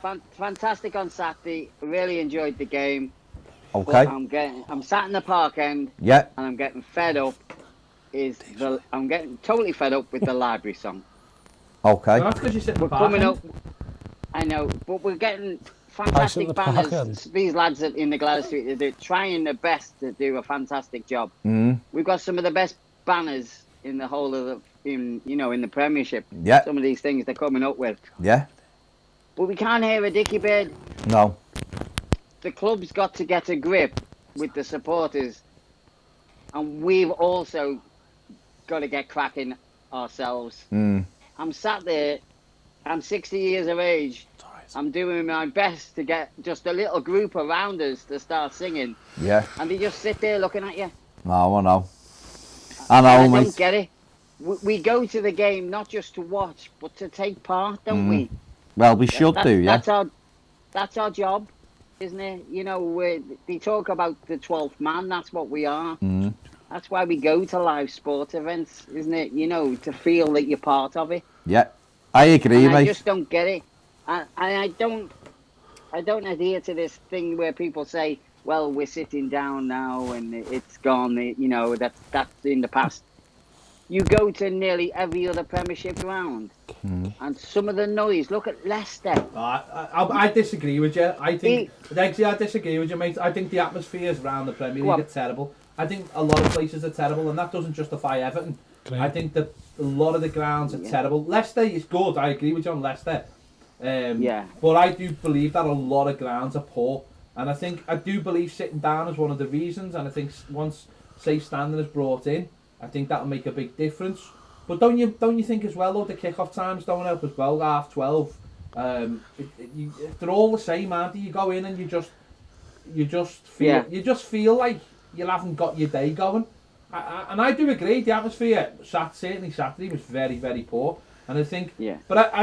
fantastic on Saturday. Really enjoyed the game. Okay. But I'm sat in the park end. Yeah. And I'm getting fed up. I'm getting totally fed up with the library song. Okay. Well, that's because you sit in the We're park coming end. up. I know, but we're getting fantastic banners. These lads in the Gladys Street, they're trying their best to do a fantastic job. We've got some of the best banners in the whole of in the Premiership. Yeah. Some of these things they're coming up with. Yeah. But we can't hear a dicky bird. No. The club's got to get a grip with the supporters, and we've also got to get cracking ourselves. I'm sat there. I'm 60 years of age. I'm doing my best to get just a little group around us to start singing. Yeah. And they just sit there looking at you. No, I know. I know, I mate. don't get it. We go to the game not just to watch, but to take part, don't we? Well, we should do, yeah. That's our job, isn't it? You know, they talk about the 12th man. That's what we are. That's why we go to live sport events, isn't it? You know, to feel that you're part of it. Yeah, I agree, and mate. I just don't get it. I don't adhere to this thing where people say, well, we're sitting down now and it's gone, you know, that's in the past. You go to nearly every other Premiership ground and some of the noise, look at Leicester. I disagree with you. I disagree with you, mate. I think the atmospheres around the Premier League are terrible. I think a lot of places are terrible, and that doesn't justify Everton. I think that a lot of the grounds are terrible. Leicester is good. I agree with you on Leicester. But I do believe that a lot of grounds are poor, and I do believe sitting down is one of the reasons. And I think once safe standing is brought in, I think that'll make a big difference. But don't you think as well, though, the kick-off times don't help as well, 12:30. They're all the same, aren't they? You go in and you just feel like you haven't got your day going. And I do agree, the atmosphere certainly Saturday was very, very poor. And I think, but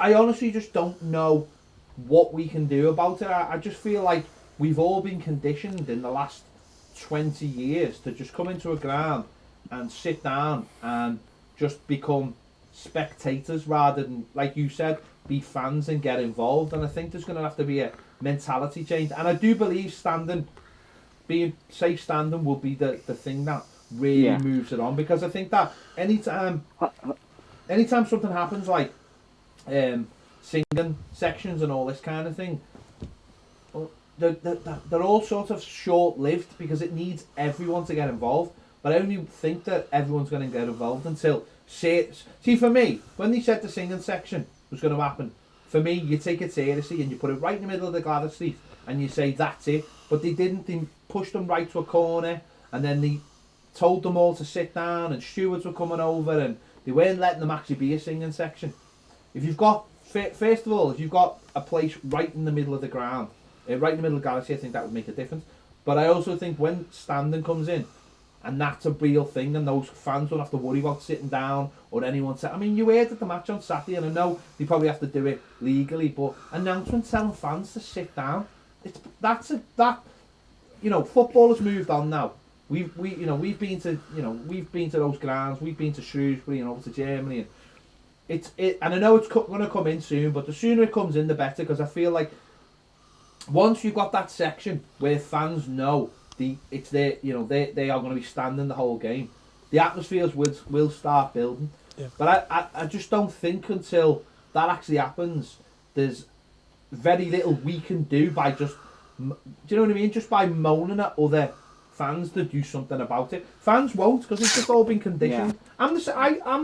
I honestly just don't know what we can do about it. I just feel like we've all been conditioned in the last 20 years to just come into a ground and sit down and just become spectators rather than, like you said, be fans and get involved. And I think there's going to have to be a mentality change. And I do believe being safe standing will be the thing that really moves it on, because I think that anytime something happens like singing sections and all this kind of thing, they're all sort of short-lived because it needs everyone to get involved. But I only think that everyone's going to get involved until... See, for me, when they said the singing section was going to happen, for me, you take it seriously and you put it right in the middle of the Gladys Street and you say, that's it. But they didn't. They pushed them right to a corner, and then they told them all to sit down, and stewards were coming over, and they weren't letting them actually be a singing section. If you've got... First of all, if you've got a place right in the middle of the ground, right in the middle of the Galaxy, I think that would make a difference. But I also think when standing comes in, and that's a real thing, and those fans don't have to worry about sitting down or anyone... I mean, you heard at the match on Saturday, and I know they probably have to do it legally, but announcements telling fans to sit down, football has moved on now. We've been to those grounds, we've been to Shrewsbury and over to Germany, and and I know it's going to come in soon, but the sooner it comes in, the better, because I feel like once you've got that section where fans know they are going to be standing the whole game, the atmospheres will start building. Yeah. But I just don't think until that actually happens, there's very little we can do by just, do you know what I mean? Just by moaning at other fans to do something about it. Fans won't, because it's just all been conditioned. Yeah. I'm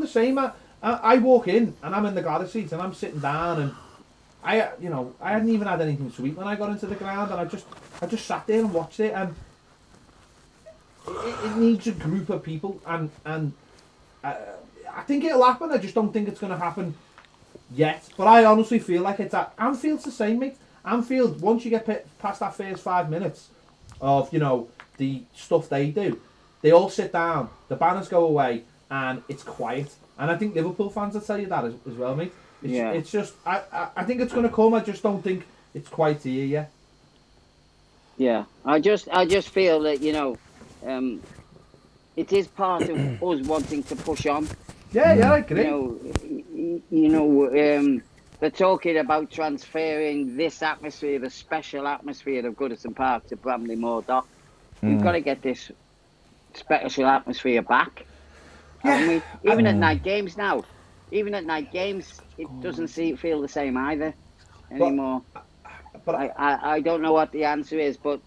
the same. I walk in and I'm in the Gladys seats and I'm sitting down, and I hadn't even had anything to eat when I got into the ground, and I just sat there and watched it, and it needs a group of people, and I think it'll happen. I just don't think it's going to happen yet. But I honestly feel like it's at Anfield's the same, mate. Anfield, once you get past that first 5 minutes of the stuff they do, they all sit down, the banners go away, and it's quiet. And I think Liverpool fans will tell you that as well, mate. It's just I think it's going to come. I just don't think it's quite here yet. Yeah, I just feel that it is part of us wanting to push on. Yeah, I agree. they're talking about transferring this atmosphere, the special atmosphere of Goodison Park, to Bramley Moor Dock. We've got to get this special atmosphere back, haven't we? Even at night games now. Even at night games, it doesn't feel the same either anymore. But I don't know what the answer is, but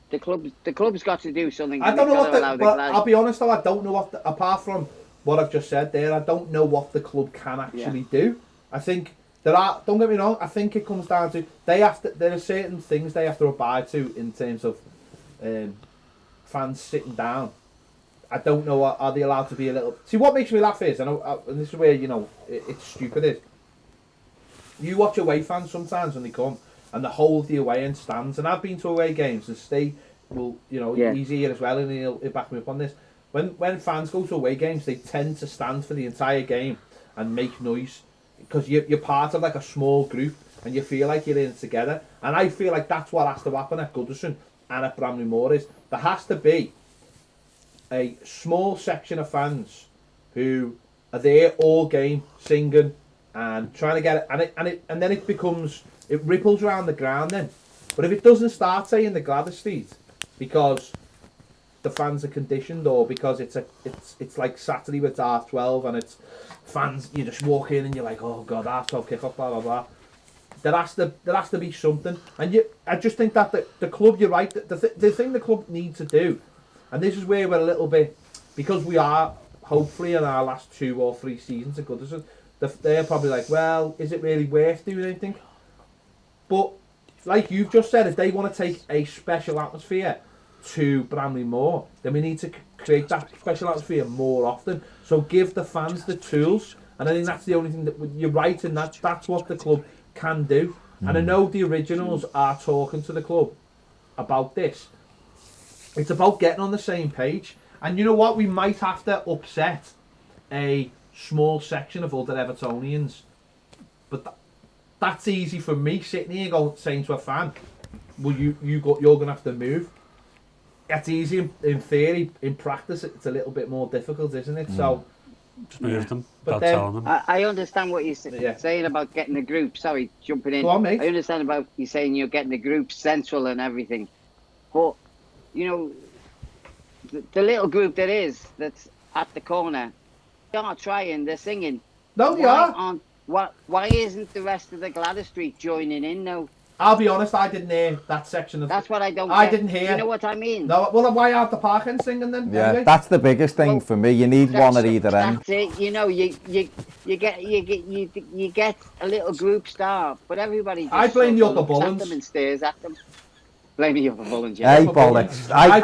the club's got to do something. I don't know what but I'll be honest though, I don't know what apart from what I've just said there, I don't know what the club can actually do. I think don't get me wrong, I think it comes down to there are certain things they have to abide to in terms of fans sitting down. I don't know, are they allowed to be a little... See, what makes me laugh is, and this is where, it's stupid is, you watch away fans sometimes when they come, and they hold the away end stands, and I've been to away games, and Steve will, he's here as well, and he'll back me up on this. When fans go to away games, they tend to stand for the entire game and make noise, because you're part of like a small group, and you feel like you're in it together, and I feel like that's what has to happen at Goodison and at Bramley Moor is, there has to be a small section of fans who are there all game singing and trying to get it, and then it ripples around the ground then. But if it doesn't start, say, in the Gladys Street, because the fans are conditioned, or because it's like Saturday with half 12 and it's fans, you just walk in and you're like, oh god, half 12 kick-off, blah blah blah. There has to be something, and I just think that the club, you're right, the thing the club needs to do. And this is where we're a little bit, because we are hopefully in our last 2 or 3 seasons at Goodison, they're probably like, well, is it really worth doing anything? But like you've just said, if they want to take a special atmosphere to Bramley Moor, then we need to create that special atmosphere more often. So give the fans the tools, and I think that's the only thing that you're right in, that's what the club can do. And I know the originals are talking to the club about this. It's about getting on the same page. And you know what? We might have to upset a small section of other Evertonians. But that's easy for me sitting here saying to a fan, well, you're going to have to move. That's easy in theory. In practice, it's a little bit more difficult, isn't it? So just move them, but then, telling them. I understand what you're saying about getting the group. Sorry, jumping in. Go on, mate. I understand about you saying you're getting the group central and everything. But the little group that's at the corner, they are trying, they're singing. No, they are. Why isn't the rest of the Gladys Street joining in now? I'll be honest, I didn't hear that section of... That's what I don't I get. didn't hear. You know what I mean? No, well, why aren't the park end singing then? Yeah, anyway? that's the biggest thing for me. You need one at either end. That's it. You get a little group start, but everybody just I blame the upper looks at Bullens. them and stares at them. Blame the upper Bullens, Hey, yeah. bollocks. I'm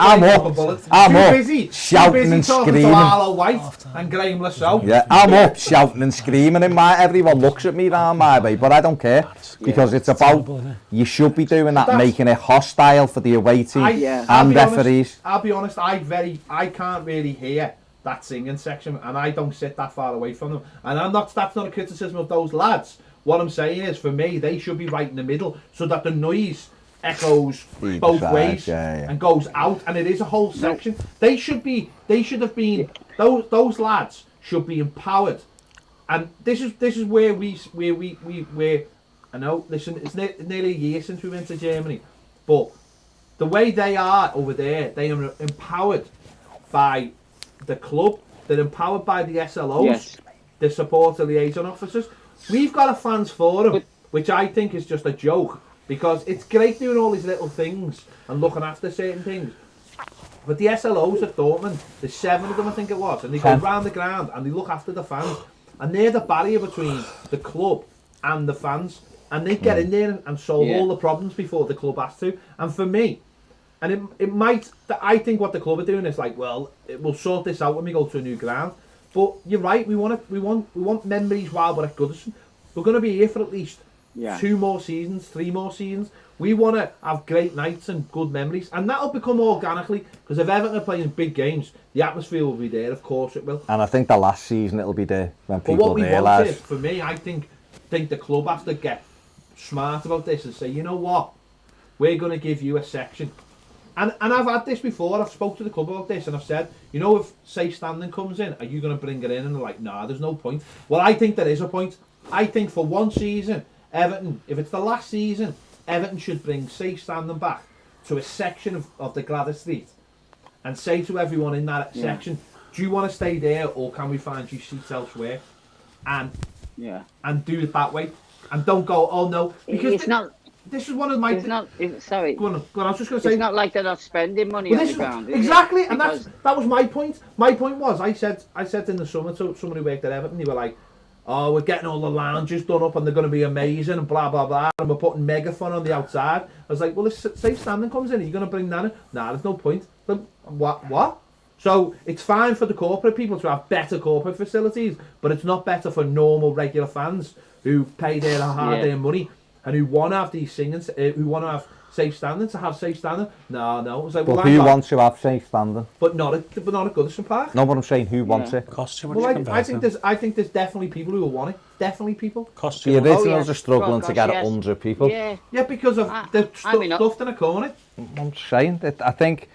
I'm busy, up, shouting and talking screaming. to Arlo White and Graham Lasso. Yeah, I'm up, shouting and screaming. Everyone looks at me round my way, but I don't care. Because it's about, you should be doing that, making it hostile for the away team and referees. I'll be honest, I can't really hear that singing section, and I don't sit that far away from them. And that's not a criticism of those lads. What I'm saying is, for me, they should be right in the middle, so that the noise echoes both ways and goes out, and it is a whole section. They should have been, those lads should be empowered. And this is where we I know, listen, it's nearly a year since we went to Germany, but the way they are over there, they are empowered by the club, they're empowered by the SLOs, the supporter liaison officers. We've got a fans forum, which I think is just a joke, because it's great doing all these little things and looking after certain things. But the SLOs at Dortmund, there's 7 of them I think it was, and they go round the ground and they look after the fans. And they're the barrier between the club and the fans. And they get in there and solve all the problems before the club has to. And for me, and it might, I think what the club are doing is like, well, we'll sort this out when we go to a new ground. But you're right, we want memories while we're at Goodison. We're going to be here for at least 2 more seasons, 3 more seasons. We want to have great nights and good memories. And that'll become organically, because if Everton are playing big games, the atmosphere will be there, of course it will. And I think the last season it'll be there when people realise. But what we want is, for me, I think the club has to get smart about this and say, you know what, we're going to give you a section And I've had this before. I've spoke to the club about this, and I've said, you know, if safe standing comes in, are you going to bring it in? And they're like, nah, there's no point. Well, I think there is a point. I think for one season, Everton, if it's the last season, Everton should bring safe standing back to a section of the Gladys Street and say to everyone in that section, do you want to stay there or can we find you seats elsewhere? And do it that way. And don't go, oh no, because it's not. This is one of my. It's not. Sorry. Go on. I was just going to say. It's not like they're not spending money on the ground. Exactly, and that was my point. My point was, I said in the summer to someone who worked at Everton, they were like, "Oh, we're getting all the lounges done up, and they're going to be amazing, and blah blah blah, and we're putting megaphone on the outside." I was like, "Well, if safe standing comes in, are you going to bring that in?" Nah, there's no point. Then what? So it's fine for the corporate people to have better corporate facilities, but it's not better for normal regular fans who pay their hard-earned money. And who want to have these singing, who want to have safe standing, to have safe standing? No. It was like, but who wants to have safe standing? But not at Goodison Park. No, but I'm saying who wants it? Costs too much. Well, I think there's definitely people who will want it. Definitely people. Costs the originals are struggling to get 100 people. Yeah, because of the stuffed in a corner. I'm saying that I think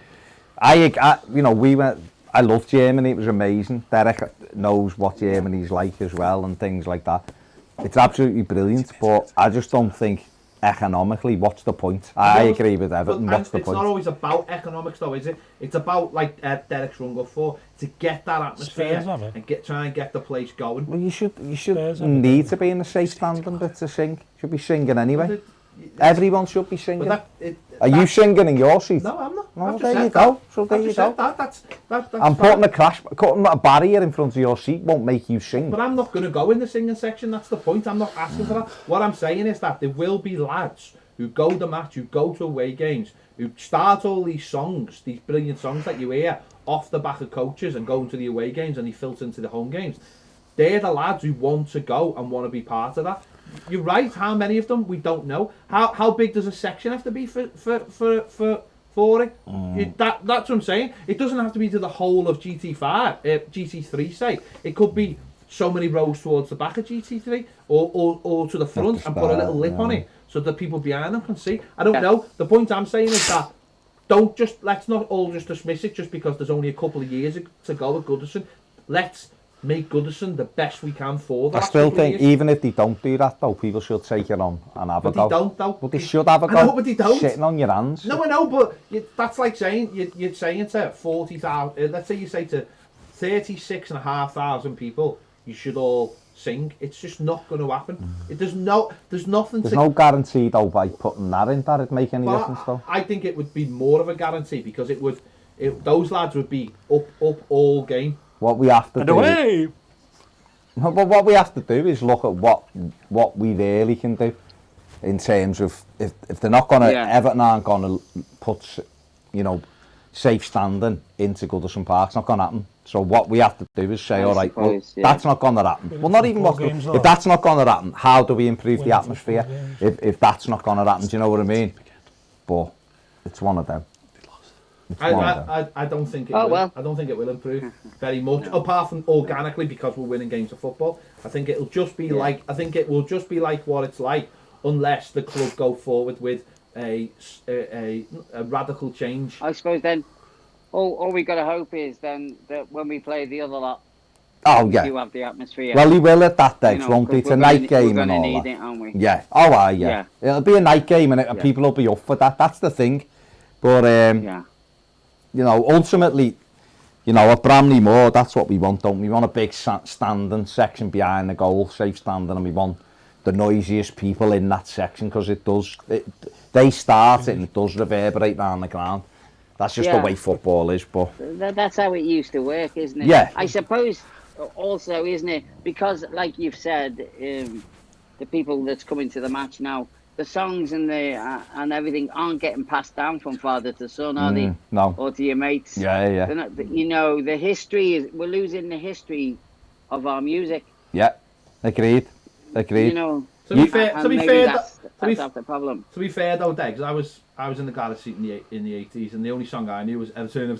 we went. I love Germany. It was amazing. Derek knows what Germany's like as well and things like that. It's absolutely brilliant, but I just don't think economically, what's the point? I agree with Everton, what's the point? It's not always about economics though, is it? It's about, like Derek's rung up for, to get that atmosphere and try and get the place going. Well, you should need to be in a safe standing bit to sing. You should be singing anyway. Everyone should be singing. Are you singing in your seat? No, I'm not. No, there you go. So there you go. That's and putting a barrier in front of your seat won't make you sing. But I'm not going to go in the singing section. That's the point. I'm not asking for that. What I'm saying is that there will be lads who go to match, who go to away games, who start all these songs, these brilliant songs that you hear off the back of coaches and go into the away games and they filter into the home games. They're the lads who want to go and want to be part of that. You're right. How many of them? We don't know. How big does a section have to be for it? That's what I'm saying. It doesn't have to be to the whole of GT3. Say it could be so many rows towards the back of GT3, or to the front and put a little lip on it so that people behind them can see. I don't know. The point I'm saying is that let's not all just dismiss it just because there's only a couple of years to go at Goodison. Let's make Goodison the best we can for that. I still think even if they don't do that though, people should take it on and have a go. But they don't though. But they should have a go. I know, but they don't. Sitting on your hands. No, I know, but that's like saying you're saying to 40,000. Let's say you say to 36,500 people, you should all sing. It's just not going to happen. There's nothing. There's no guarantee though by putting that in that it'd make any difference though. I think it would be more of a guarantee because those lads would be up all game. What we have to do. But what we have to do is look at what we really can do in terms of if they're not going to Everton aren't going to put safe standing into Goodison Park. It's not going to happen. So what we have to do is say, all right, that's not going to happen. Well, not even if that's not going to happen, how do we improve the atmosphere? If that's not going to happen, do you know what I mean? But it's one of them. I don't think it will. Well. I don't think it will improve very much, apart from organically because we're winning games of football. I think it'll just be it will just be like what it's like, unless the club go forward with a radical change. I suppose then, all we got to hope is then that when we play the other lot, we do have the atmosphere. Well, he will at that day, won't he? It's a night game and all that. It, aren't we? Yeah. Oh, yeah. It'll be a night game and people will be up for that. That's the thing. But ultimately, at Bramley Moor, that's what we want, don't we? We want a big standing section behind the goal, safe standing, and we want the noisiest people in that section because they start it and it does reverberate down the ground. That's just the way football is, but... That's how it used to work, isn't it? Yeah. I suppose also, isn't it, because like you've said, the people that's coming to the match now, the songs and everything aren't getting passed down from father to son, are they? No. Or to your mates. Yeah. They're not, the history we're losing the history of our music. Yeah, agreed. To be fair, that's the problem. To be fair though, Deg, I was in the Gladys seat in the 80s, and the only song I knew was Everton.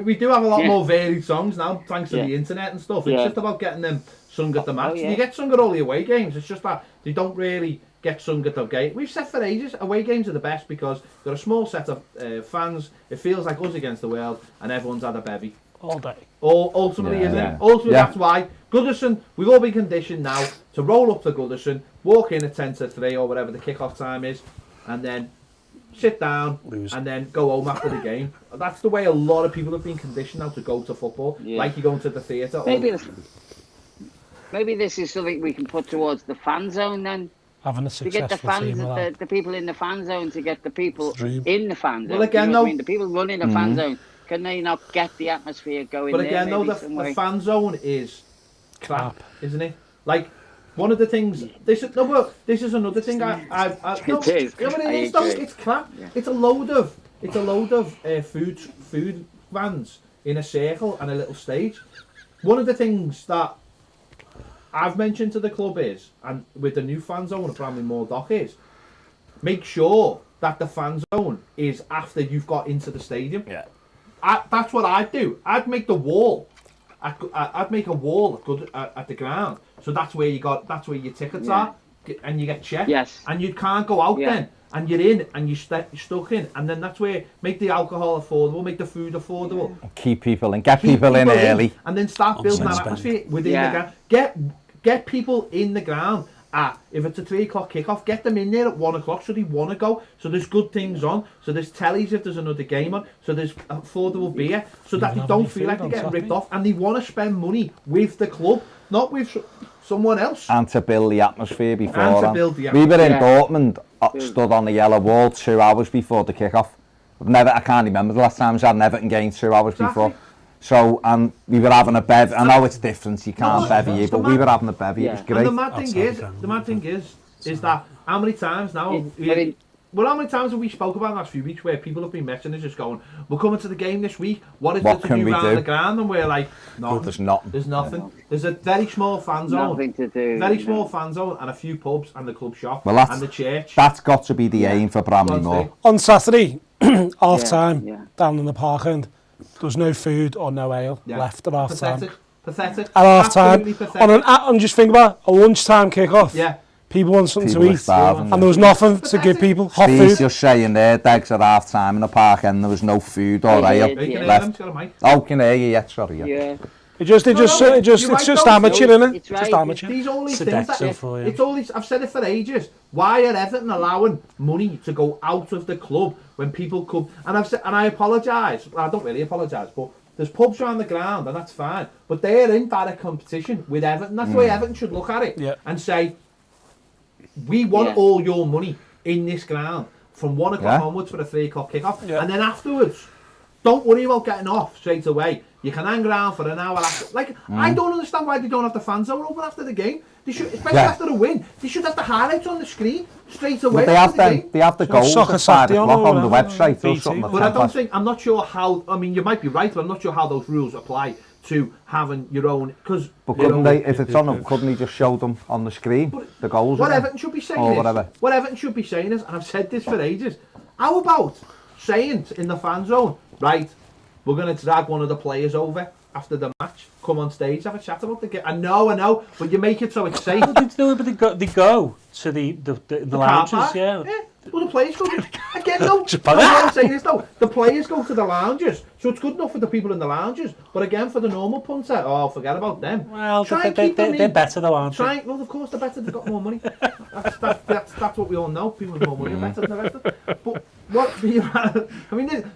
We do have a lot more varied songs now, thanks to the internet and stuff. It's just about getting them sung at the match. You get sung at all the away games. It's just that they don't really get some good game. We've said for ages, away games are the best because they're a small set of fans. It feels like us against the world, and everyone's had a bevy. All day. Ultimately, isn't it? Ultimately, that's why. Goodison, we've all been conditioned now to roll up to Goodison, walk in at 10 to 3 or whatever the kick-off time is, and then sit down and then go home after the game. That's the way a lot of people have been conditioned now to go to football, like you're going to the theatre. Maybe this is something we can put towards the fan zone then. Having a successful to get the fans, the people in the fan zone, to get the people in the fan zone. Well, again, you know the people running the fan zone, can they not get the atmosphere going? But again, the fan zone is crap, isn't it? Like, one of the things. This is another thing. It's crap. Yeah. It's a load of food vans in a circle and a little stage. One of the things that I've mentioned to the club is, and with the new fan zone at Bramley-Moore Dock, is make sure that the fan zone is after you've got into the stadium. Yeah. That's what I'd do. I'd make the wall. I'd make a wall at the ground. So that's where your tickets are, and you get checked. Yes. And you can't go out then, and you're in, and you're stuck in, and then that's where make the alcohol affordable, make the food affordable, keep people in, get people in early, and then start building that atmosphere within the ground. Get people in the ground. If it's a 3 o'clock kickoff, get them in there at 1 o'clock so they want to go. So there's good things on. So there's tellies if there's another game on. So there's affordable beer. So that they don't feel like they're getting ripped off. And they want to spend money with the club, not with someone else. And to build the atmosphere before. And to build the atmosphere. We were in Dortmund, stood on the yellow wall 2 hours before the kickoff. I can't remember the last time I had an Everton game 2 hours before. So, and we were having a bevy. I know it's different, you can't bevy here, but we were having a bevy. It was great. And the mad thing is that how many times now? How many times have we spoke about in the last few weeks where people have been messaging us just going, "We're coming to the game this week. What is there to do around the ground?" And we're like, "No, there's nothing. There's nothing. Yeah. There's a very small fan zone. Nothing to do. Very small fan zone and a few pubs and the club shop and the church." That's got to be the aim for Bramley-Moore. On Saturday, half time down in the park end. There was no food or no ale left at half time. Pathetic. At half time, and just think about a lunchtime kickoff. Yeah. People want something to eat, starving, and there was nothing to give people. Hot Steve's food. Just saying there, Degs at half time in the park end, there was no food or ale left. Oh, can hear you yet? Sorry. Yeah. It's just amateur, isn't it? It's right. Just amateur. These all these things it's all these. I've said it for ages. Why are Everton allowing money to go out of the club when people come? And I've said, and I apologise. Well, I don't really apologise, but there's pubs around the ground, and that's fine. But they're in direct competition with Everton. That's the way Everton should look at it and say, we want all your money in this ground from 1 o'clock onwards for a 3 o'clock kickoff, and then afterwards, don't worry about getting off straight away. You can hang around for an hour after. Like, I don't understand why they don't have the fan zone open after the game. They should, especially after a win. They should have the highlights on the screen straight away. Well, they have the goals at 5 o'clock on the website or something. But I'm not sure how. I mean, you might be right, but I'm not sure how those rules apply to having your own. But couldn't they, if it's on them, couldn't they just show them on the screen, the goals? What Everton should be saying what Everton should be saying is, and I've said this for ages, how about saying in the fan zone, right, we're going to drag one of the players over after the match, come on stage, have a chat about the game. I know, but you make it so it's safe. They go to the lounges, yeah. Well, the players go to... Again, no, what I'm saying is, though, the players go to the lounges, so it's good enough for the people in the lounges, but again, for the normal punter, forget about them. Well, they're better though, aren't they? Well, of course, they're better, they've got more money. That's what we all know, people with more money are better than the rest of them. But what... I mean, to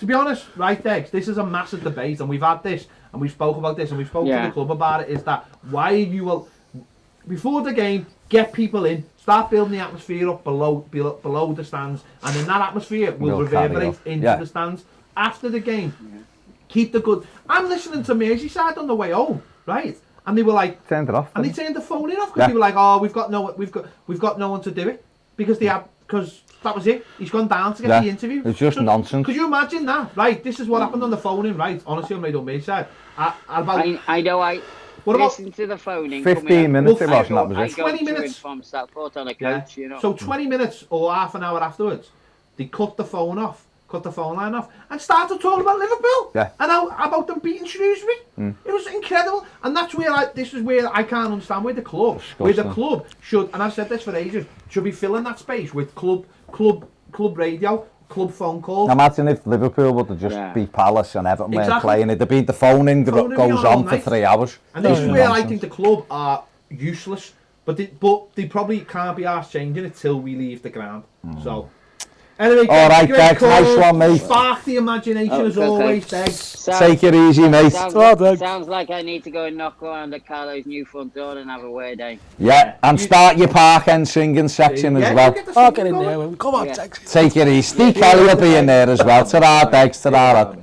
be honest, right, Degs, this is a massive debate, and we've had this, and we've spoke about this, and we've spoken to the club about it, is that why you... Before the game, get people in, start building the atmosphere up below the stands, and then that atmosphere will reverberate into the stands after the game. Keep the good. I'm listening to Merseyside on the way home, right? And they were like, turned it off. And they turned the phone in off because they were like, "Oh, we've got no one to do it," because that was it. He's gone down to get the interview. It's just nonsense. Could you imagine that? Right, this is what happened on the phone in. Right, honestly, I made on Merseyside. I know. Listen to the phoning. 15 minutes it was, and that was it. 20 minutes from Stockport on a couch, you know. So 20 minutes or half an hour afterwards, they cut the phone off cut the phone line off, and started talking about Liverpool. Yeah. And how about them beating Shrewsbury. It was incredible. And that's where this is where I can't understand where the club should, and I've said this for ages, should be filling that space with club radio, club phone calls. Imagine if Liverpool would have just beat Palace and Everton were playing it. The phone in goes on for 3 hours. And this is where I think the club are useless. But they probably can't be asked changing it till we leave the ground. So, anyway, all right, Dex, nice one, mate. Spark the imagination as always, Dex. Take it easy, mate. Sounds like I need to go and knock around at Carlo's new front door and have a weird day. Yeah, and start your park end singing section as well. I'll get in there. Come on, Dex. Take it easy. Steve Kelly will be in there as well. Ta-ra, Dex. Ta-ra.